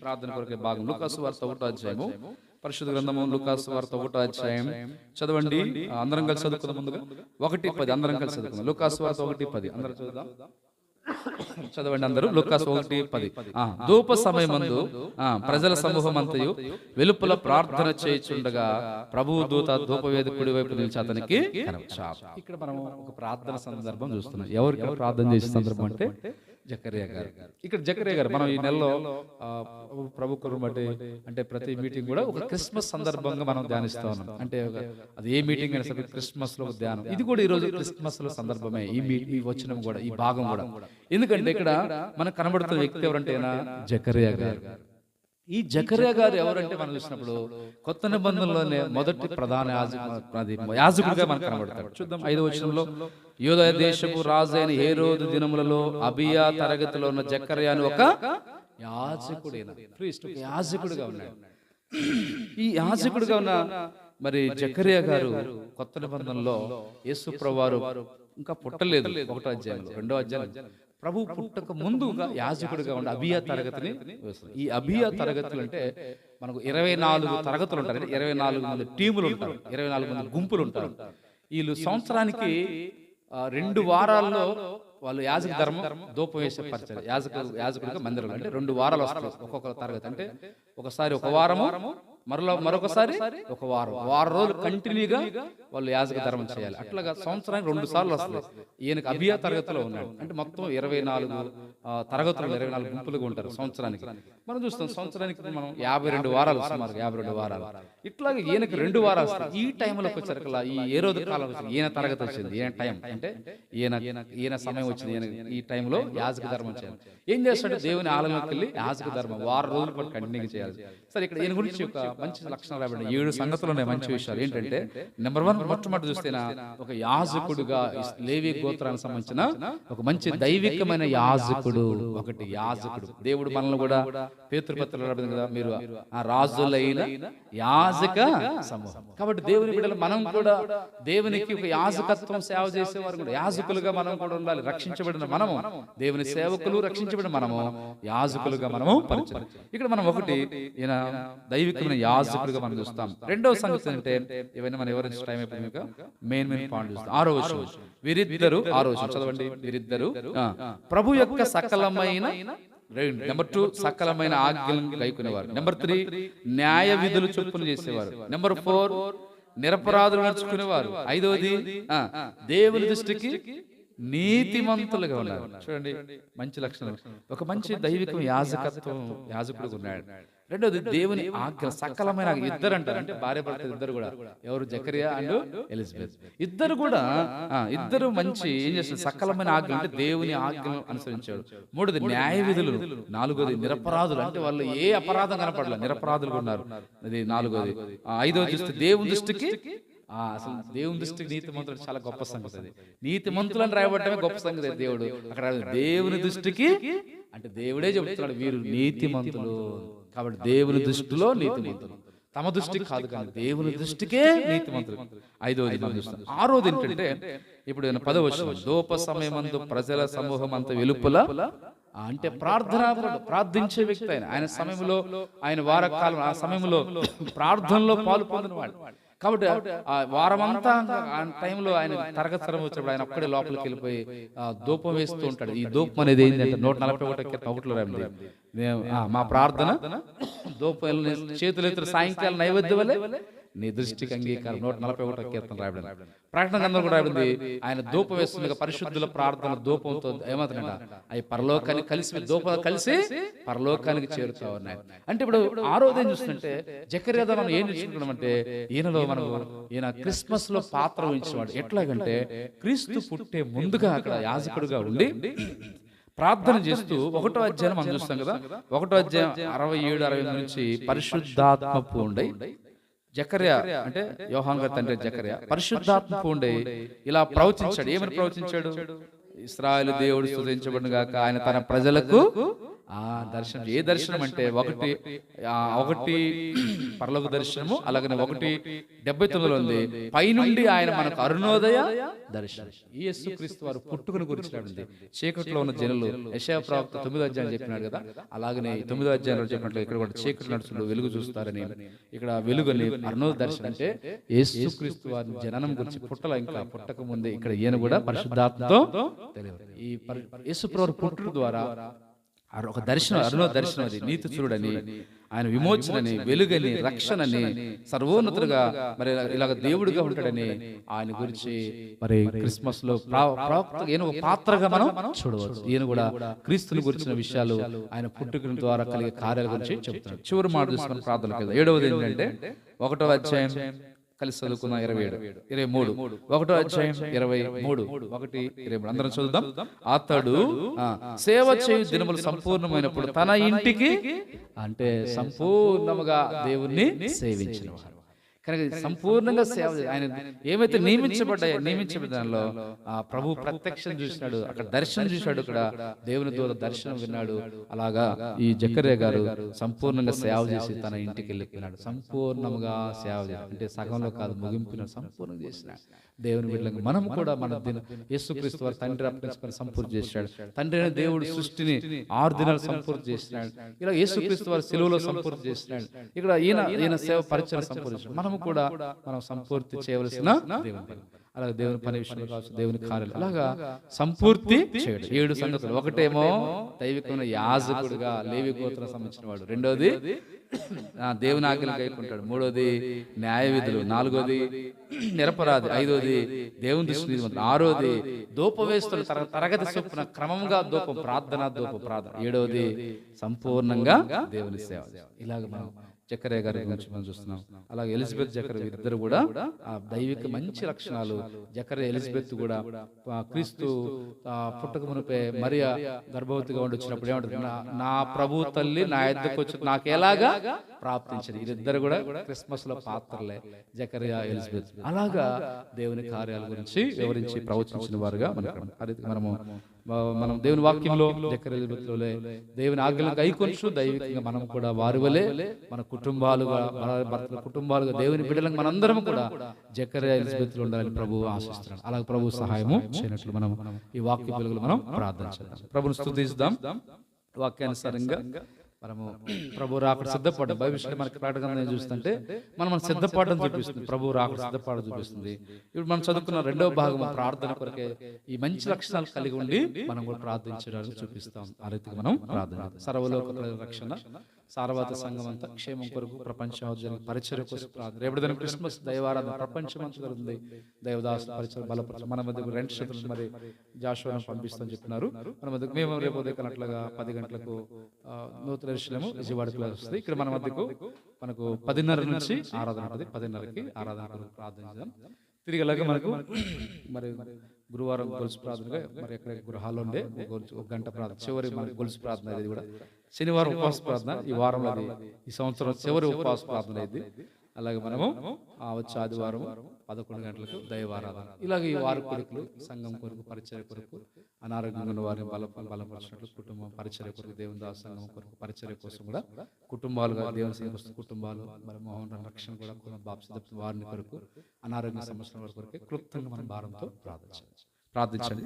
ప్రార్థన కొరకే భాగం లూకాసు వార్త 1వ అధ్యాయము, పరిశుద్ధ గ్రంథము లూకాసు వార్త 1వ అధ్యాయం చదవండి. అందరం కలిసి చదువుకుందాం. ముందుగా 1:10 అందరం కలిసి చదువుకుందాం. లూకాసు వార్త 1:10 అందరం చదువుదాం. చదవండి అందరూ. లూకాసు 1:10. ధూప సమయమందు ప్రజల సమూహం అంతయు వెలుపల ప్రార్థన చేయుచుండగా ప్రభువు దూత ధూపవేది కుడి వైపు నిలిచి అతనికి కనపడ్డాడు. ఇక్కడ మనం ఒక ప్రార్థన సందర్భం చూస్తున్నాం. ఎవరికి ప్రార్థన చేసే సందర్భం అంటే జకర్యా గారు. ఇక్కడ జకర్యా గారు మనం ఈ నెలలో ప్రభు కృపను బట్టి అంటే ప్రతి మీటింగ్ కూడా ఒక క్రిస్మస్ సందర్భంగా మనం ధ్యానిస్తా ఉన్నాం. అంటే అది ఏ మీటింగ్ అయినా సరే క్రిస్మస్ లో ధ్యానం. ఇది కూడా ఈ రోజు క్రిస్మస్ లో సందర్భమే. ఈ వచనం కూడా, ఈ భాగం కూడా. ఎందుకంటే ఇక్కడ మనకు కనబడుతున్న వ్యక్తి ఎవరంటే జకర్యా గారు. ఈ జకర్యా గారు ఎవరంటే మనం చూసినప్పుడు కొత్త నిబంధనలోనే మొదటి ప్రధాన యాజకుడిగా మనకు కనబడతాడు. చూద్దాం 5వ వచనంలో, యూదయ దేశపు రాజు అయిన హేరోదు దినములలో అబియా తరగతిలో ఉన్న జకర్యా అని ఒక యాజకుడిగా ఉన్నాడు. ఈ యాజకుడిగా ఉన్న మరి జకర్యా గారు కొత్త నిబంధనలో యేసు ప్రభువారు ఇంకా పుట్టలేదు 1వ అధ్యాయంలో. 2వ అధ్యాయం ప్రభు పుట్టక ముందుగా యాజకుడిగా ఉండే అబియా తరగతిని. ఈ అబియా తరగతులు అంటే మనకు 24 తరగతులు ఉంటారు. 24 మంది టీములు ఉంటారు, 24 మంది గుంపులు ఉంటారు. వీళ్ళు సంవత్సరానికి 2 వారాల్లో వాళ్ళు యాజక ధర్మం ధూపం వేసే పరిచయం. యాజకుడిగా మందిరం అంటే 2 వారాలు వస్తారు ఒక్కొక్క తరగతి. అంటే ఒకసారి ఒక వారము, మరొకసారి ఒక వారం రోజులు కంటిన్యూగా వాళ్ళు యాజక ధర్మం చేయాలి. అట్లాగా సంవత్సరానికి 2 సార్లు వస్తుంది. ఈయనకి అబియా తరగతిలో ఉన్నాడు. అంటే మొత్తం 24 తరగతులు, 24 గుంపులుగా ఉంటారు సంవత్సరానికి. మనం చూస్తాం సంవత్సరానికి మనం 52 వారాలు, సుమారు 52 వారాలు. ఇట్లాగే ఈయనకి 2 వారాలు వస్తాయి. ఈ టైంలోకి వచ్చారు ఈ ఏ రోజు కాలం వచ్చింది, ఈయన తరగతి వచ్చింది, ఈయన టైం అంటే ఈయన సమయం వచ్చింది. ఈ టైంలో యాజక ధర్మం చేయాలి. ఏం చేస్తాడు? దేవుని ఆలయంలోకి వెళ్ళి యాజక ధర్మం 6 రోజులు పాటు కంటిన్యూ చేయాలి. సరే, ఇక్కడ ఈయన గురించి ఒక మంచి లక్షణాలు రాబడి 7 సంగతులు ఉన్నాయి, మంచి విషయాలు. ఏంటంటే నెంబర్ 1, మొట్టమొదటి చూస్తేనా ఒక యాజకుడుగా లేవి గోత్రానికి సంబంధించిన ఒక మంచి దైవికమైన యాజకుడు. ఒకటి యాజకుడు. దేవుడు మనల్ని కూడా పేతురుపత్రులు రాబడింది కదా, మీరు ఆ రాజులైన యాజక సమూహం. కాబట్టి దేవుని బిడ్డలు మనం కూడా దేవునికి ఒక యాజకత్వం సేవ చేసేవారు కూడా యాజకులుగా మనం కూడా ఉండాలి. రక్షించబడిన మనము దేవుని సేవకులు, రక్షించబడిన మనము యాజకులుగా మనము పరిచయం. ఇక్కడ మనం ఒకటి ఈయన దైవికమైన యాజకుడిగా మనం చూస్తాం. 2వ సంగతి అంటే ఏవైనా మనం ఎవరి టైం అయిపోయింది మెయిన్ పాయింట్ చూస్తాం. 6వ వచనం, వీరిద్దరు 6వ వచనం చదవండి. వీరిద్దరు ప్రభు యొక్క సకలమైన నెంబర్ 2 సకలమైన ఆజ్ఞలను గైకొనేవారు. నెంబర్ 3 న్యాయ విధులు చొప్పున చేసేవారు. నెంబర్ 4 నిరపరాధులు నడుచుకునేవారు. 5వది దేవుని దృష్టికి నీతిమంతులుగా ఉన్నారు. చూడండి, మంచి లక్షణం. ఒక మంచి దైవికం యాజకుడు ఉన్నాడు. 2వది దేవుని ఆజ్ఞ సకలమైన. ఇద్దరు అంటారు అంటే భార్య భర్త ఇద్దరు కూడా. ఎవరు? జకర్యా అండ్ ఎలిజబెత్. ఇద్దరు మంచి ఏం చేస్తారు? సకలమైన ఆజ్ఞ అంటే దేవుని ఆజ్ఞను అనుసరించాడు. 3వది న్యాయ విధులు. 4వది నిరపరాధులు అంటే వాళ్ళు ఏ అపరాధం కనపడలేదు, నిరపరాధులుగా ఉన్నారు. అది 4వది. 5వది చూస్తే దేవుని దృష్టికి అసలు దేవుని దృష్టికి నీతిమంతులు చాలా గొప్ప సంగతి. అది నీతిమంతులను రాయబడటమే గొప్ప సంగతి. దేవుడు అక్కడ దేవుని దృష్టికి అంటే దేవుడే చెబుతున్నాడు వీరు నీతిమంతులు. కాబట్టి దేవుని దృష్టిలో నీతిమంతులు, తమ దృష్టికి కాదు కానీ దేవుని దృష్టికే నీతిమంతులు. 5వది మనం చూస్తాం. 6వది ఏంటంటే ఇప్పుడు 10వ వచనం, ధూప సమయమందు ప్రజల సమూహం అంత వెలుపల అంటే ప్రార్థించే వ్యక్తి. ఆయన సమయంలో, ఆయన వారకాలం ఆ సమయంలో ప్రార్థనలో పాలు పొందినవాడు. కాబట్టి ఆ వారమంతా ఆ టైంలో ఆయన తరగతి వచ్చినప్పుడు ఆయన ఒక్కడే లోపలికి వెళ్ళిపోయి ధూపం వేస్తూ ఉంటాడు. ఈ ధూపం అనేది ఏంటంటే 141 రాయింది. మా ప్రార్థన ధూపం చేతులు ఎత్తులు సాయంకాలం నైవేద్యం వల్లే నీ దృష్టికి అంగీకారం. 141 కీర్తన రాయబడింది. ప్రకటన గ్రంథంలో కూడా రాయబడింది. ఆయన ధూపం వేస్తుండగా పరిశుద్ధుల ప్రార్థన ధూపంతో ఏమవుతుందంట, అవి పరలోకానికి కలిసి ధూపం కలిసి పరలోకానికి చేరుతా ఉన్నాయి. అంటే ఇప్పుడు 6వది ఏం చూస్తుంటే జకర్యా మనం ఏం చూసుకుంటున్నామంటే ఈయన క్రిస్మస్ లో పాత్ర వహించేవాడు. ఎట్లాగంటే క్రీస్తు పుట్టే ముందుగా అక్కడ యాజకుడుగా ఉండి ప్రార్థన చేస్తూ 1వ అధ్యాయం మనం చూస్తాం కదా. 1వ అధ్యాయం 67-68 నుంచి పరిశుద్ధాత్మ పూండై జకర్యా అంటే యోహాను గారి తండ్రి జకర్యా పరిశుద్ధాత్మ పూండై ఇలా ప్రవచించాడు. ఏమని ప్రవచించాడు? ఇశ్రాయేలు దేవుడు స్తుతించబడును గాక, ఆయన తన ప్రజలకు ఆ దర్శనం, ఏ దర్శనం అంటే ఒకటి పరలోక దర్శనము, అలాగనే 1:79 ఉంది, పైనుండి ఆయన మనకు అరుణోదయ దర్శనం. ఈ యేసుక్రీస్తు వారు పుట్టుకను గురించినది. చీకట్లో ఉన్న జనులు యెషయా ప్రవక్త 9వ అధ్యాయం చెప్పినాడు కదా, అలాగనే 9వ అధ్యాయంలో చెప్పినట్లు ఇక్కడ కూడా చీకటి నడుచులు వెలుగు చూస్తారని, ఇక్కడ వెలుగుని అరుణోదయ దర్శనం అంటే యేసుక్రీస్తు వారి జననం గురించి, ఇంకా పుట్టక ముందే ఇక్కడ ఈయన కూడా పరిశుద్ధాత్మతో తెలియదు. ఈ యేసుప్రభు పుట్టుక ద్వారా ఒక దర్శనం, అరుణోదయ దర్శనం, అది నీతి చూడని, ఆయన విమోచనని, వెలుగని, రక్షణని, సర్వోన్నతుడుగా మరి ఇలాగ దేవుడిగా ఉంటాడని ఆయన గురించి మరి క్రిస్మస్ లో ఈయన ఒక పాత్రగా మనం చూడవచ్చు. ఈయన కూడా క్రీస్తుని గురించిన విషయాలు, ఆయన పుట్టుక ద్వారా కలిగే కార్యాల గురించి చెప్తున్నాడు. చివరి మాట చూసుకుని ప్రార్థనకి వెళ్దాం. 7వది ఏంటంటే 1వ అధ్యాయం కలిసి చదువుకున్న 23 1వ అధ్యాయం 23 1:23 అందరం చదువుదాం. అతడు సేవ చేయు దినములు సంపూర్ణమైనప్పుడు తన ఇంటికి, అంటే సంపూర్ణముగా దేవుణ్ణి సేవించిన వారు. కనుక సంపూర్ణంగా సేవ, ఆయన ఏమైతే నియమించబడ్డ దానిలో ఆ ప్రభు ప్రత్యక్షం చూసినాడు, అక్కడ దర్శనం చూశాడు, ఇక్కడ దేవుని ద్వారా దర్శనం విన్నాడు. అలాగా ఈ జకర్యా గారు సంపూర్ణంగా సేవ చేసి తన ఇంటికి వెళ్ళిపోయినాడు. సంపూర్ణంగా సేవ చేసి, అంటే సగంలో కాదు, ముగింపున సంపూర్ణంగా చేసినాడు. దేవుని బిడ్డలకు మనం కూడా మన యేసుక్రీస్తు వారు తండ్రి అప్పగించుకొని సంపూర్తి చేసినాడు. తండ్రి అయిన దేవుడు సృష్టిని 6 దినాలు సంపూర్తి చేసినాడు. ఇలా యేసుక్రీస్తు వారు సిలువలో సంపూర్తి చేసినాడు. ఇక్కడ ఈయన సేవ పరిచయం సంపూర్తి చేసినాడు. మనము కూడా మనం సంపూర్తి చేయవలసిన దేవుని, అలాగే దేవుని పని విషయంలో కావచ్చు, దేవుని కార్యాలు, అలాగా సంపూర్తి చేయడం. 7 సంగతులు. ఒకటేమో దైవికమైన యాజకుడుగా, లేవి గోత్రం సంబంధించిన వాడు. 2వది దేవుని ఆజ్ఞలు గైకుంటాడు. 3వది న్యాయ విధులు. 4వది నిరపరాధి. 5వది దేవుని దృష్టి నీతిమంతుడు. 6వది ధూపవేస్తుడు, తరగతి చొప్పున క్రమంగా ధూపం, ప్రార్థన. 7వది సంపూర్ణంగా దేవుని సేవ. ఇలాగ మనం జకర్యా గారి గురించి మనం చూస్తున్నాం. అలాగే ఎలిజబెత్ జకర్యా వీరిద్దరు కూడా ఆ దైవిక మంచి లక్షణాలు. జకర్యా ఎలిజబెత్ కూడా క్రీస్తు పుట్టక మునిపే మరియా గర్భవతిగా వచ్చినప్పుడు ఏమంటారు, నా ప్రభు తల్లి నా యొద్దకు వచ్చి నాకు ఎలాగా ప్రాప్తించింది. వీరిద్దరు కూడా క్రిస్మస్ లో పాత్రలే, జకర్యా ఎలిజబెత్. అలాగా దేవుని కార్యాల గురించి వివరించి ప్రవచించిన వారుగా మనం దేవుని వాక్యంలో జకర్యా ఎలిజబెత్లోలే దేవుని ఆజ్ఞలను గైకొనుచు దైవికంగా మనం కూడా వారి వలె మన కుటుంబాలుగా, భర్తల కుటుంబాలుగా, దేవుని బిడ్డలకు మనందరం కూడా జకర్యా ఎలిజబెత్లో ఉండాలని ప్రభు ఆశిస్తున్నాడు. అలాగే ప్రభు సహాయము చేయనట్లు మనం ఈ వాక్య వెలుగులో మనం ప్రార్థన చేద్దాం, ప్రభుని స్తుతిద్దాం. వాక్యానుసారంగా మనము ప్రభు రాకడ సిద్ధపడ్డాం. భవిష్యత్తు మనకి ప్రకటన చూస్తుంటే మనం సిద్ధపడడం చూపిస్తుంది, ప్రభు రాకడ సిద్ధపడడం చూపిస్తుంది. ఇప్పుడు మనం చదువుకున్న 2వ భాగం ప్రార్థన కొరకే ఈ మంచి లక్షణాలు కలిగి ఉండి మనం కూడా ప్రార్థించడానికి చూపిస్తాం. ఆ రీతిగా మనం ప్రార్థన, సర్వలోక రక్షణ, సార్వత సంఘం అంతా క్షేమం కొరకు, ప్రపంచం పరిచర్య కోసం ప్రార్థన. రేపటి క్రిస్మస్ దైవారాధన ప్రపంచం అంతా జరుగుతుంది. దైవదాసు పరిచయం బలపరచం. మన మధ్య 2 శక్తులు మరి జాషువాను పంపిస్తామని చెప్పినారు. మన మధ్య మేము రేపు ఉదయం 10 గంటలకు నూతన యెరూషలేము విజయవాడకు వస్తుంది. ఇక్కడ మన మధ్యకు మనకు 10:30 నుంచి ఆరాధన ఉంటుంది. 10:30కి ఆరాధన ప్రార్థించాం. తిరిగి అలాగే మనకు మరి గురువారం గొలుసు ప్రార్థనగా మరి ఎక్కడ గృహాల్లో ఉండే 1 గంట ప్రార్థన, చివరి మన గొలుసు ప్రార్థన. ఇది కూడా శనివారం ఉపవాస ప్రార్థన. ఈ వారంలో ఈ సంవత్సరం చివరి ఉపవాస ప్రార్థన ఇది. అలాగే మనము వచ్చే ఆదివారం 11 గంటలకు దైవారాధన. ఇలాగే ఈ వారి కొడుకులు సంఘం కొరకు, పరిచర్య కొరకు, అనారోగ్యంగా ఉన్న వారిని బలపరిచినట్లు, కుటుంబం పరిచర్య కొరకు, దేవుని దాసు సంఘం కొరకు, పరిచర్య కోసం కూడా కుటుంబాలుగా దేవుని సేవ కుటుంబాలు, మరి మోహన్ రక్షణ కూడా బాప్సి వారిని కొరకు, అనారోగ్య సమస్యల కొరకు క్లుప్తంగా మనం భారంతో ప్రార్థించండి.